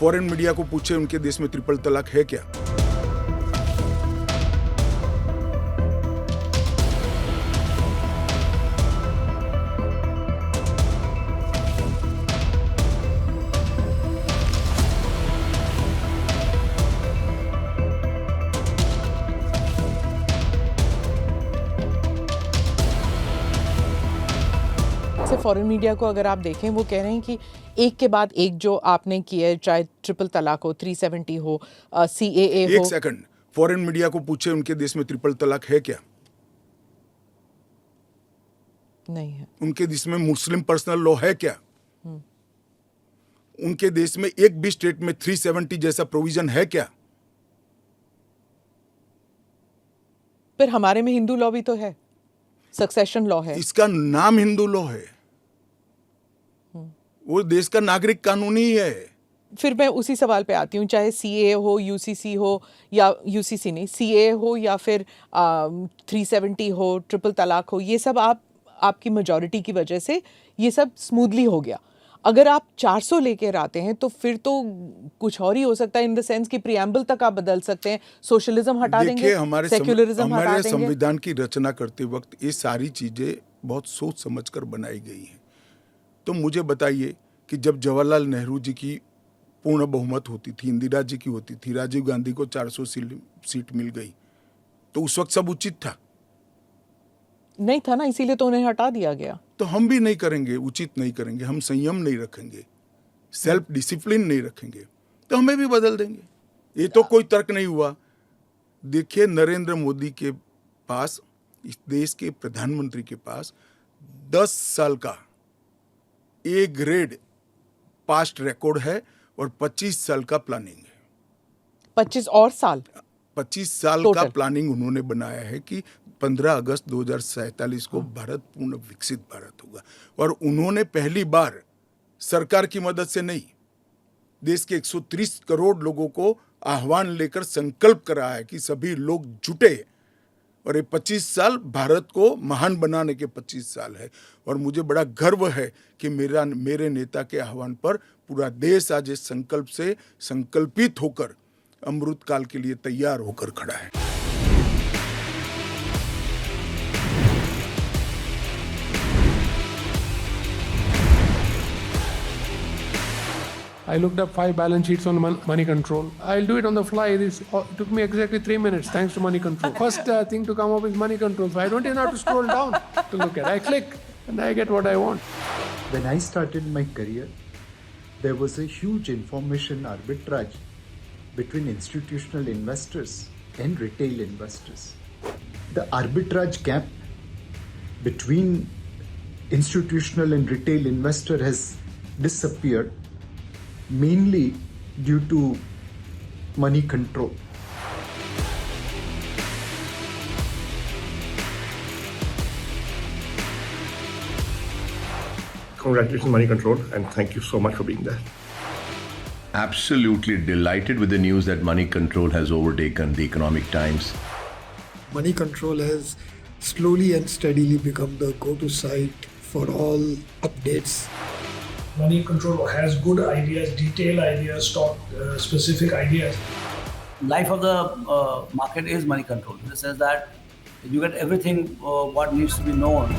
Foreign media को पूछे उनके देश में ट्रिपल तलाक है क्या? फॉरेन मीडिया को अगर आप देखें, वो कह रहे हैं कि एक के बाद एक जो आपने किया है, चाहे ट्रिपल तलाक हो, 370 हो, CAA हो। एक सेकंड, फॉरेन मीडिया को पूछे उनके देश में ट्रिपल तलाक है क्या? नहीं है। उनके देश में मुस्लिम पर्सनल लॉ है क्या? उनके देश में एक भी स्टेट में 370 जैसा प्रोविजन है क्या? फिर हमारे में हिंदू लॉ भी तो है, सक्सेशन लॉ है। इसका नाम हिंदू लॉ है, वो देश का नागरिक कानून ही है। फिर मैं उसी सवाल पे आती हूँ, चाहे CAA हो, UCC हो, या UCC नहीं, CAA हो, या फिर 370 हो, ट्रिपल तलाक हो, ये सब आपकी मेजॉरिटी की वजह से ये सब स्मूथली हो गया। अगर आप 400 लेकर आते हैं तो फिर तो कुछ और ही हो सकता है, इन द सेंस कि प्रियम्बल तक आप बदल सकते हैं, सोशलिज्म हटा देंगे, सेक्युलरिज्म हटा देंगे। हमारे संविधान की रचना करते वक्त ये सारी चीजें बहुत सोच समझकर बनाई गई हैं। तो मुझे बताइए कि जब जवाहरलाल नेहरू जी की पूर्ण बहुमत होती थी, इंदिरा जी की होती थी, राजीव गांधी को 400 सीट मिल गई, तो उस वक्त सब उचित था? नहीं था ना, इसीलिए तो उन्हें हटा दिया गया। तो हम भी नहीं करेंगे, उचित नहीं करेंगे, हम संयम नहीं रखेंगे, सेल्फ डिसिप्लिन नहीं रखेंगे, तो हमें भी बदल देंगे। ये तो कोई तर्क नहीं हुआ। देखिए, नरेंद्र मोदी के पास, इस देश के प्रधानमंत्री के पास 10 साल का A ग्रेड पास्ट रिकॉर्ड है और 25 साल का प्लानिंग है। 25 और साल 25 साल टोटल का प्लानिंग उन्होंने बनाया है कि 15 अगस्त 2047 को भारत पूर्ण विकसित भारत होगा। और उन्होंने पहली बार सरकार की मदद से नहीं, देश के 130 करोड़ लोगों को आह्वान लेकर संकल्प करा है कि सभी लोग जुटे, और ये 25 साल भारत को महान बनाने के 25 साल है। और मुझे बड़ा गर्व है कि मेरे नेता के आह्वान पर पूरा देश आज इस संकल्प से संकल्पित होकर अमृत काल के लिए तैयार होकर खड़ा है। I looked up 5 balance sheets on money control. I'll do it on the fly. This took me exactly 3 minutes thanks to money control. First thing to come up is money control. So I don't even have to scroll down to look at it. I click and I get what I want. When I started my career, there was a huge information arbitrage between institutional investors and retail investors. The arbitrage gap between institutional and retail investor has disappeared, mainly due to money control. Congratulations, Money Control, and thank you so much for being there. Absolutely delighted with the news that Money Control has overtaken the Economic Times. Money Control has slowly and steadily become the go-to site for all updates. Money Control has good ideas, detailed ideas, stock specific ideas. Life of the market is Money Control. This says that you get everything what needs to be known.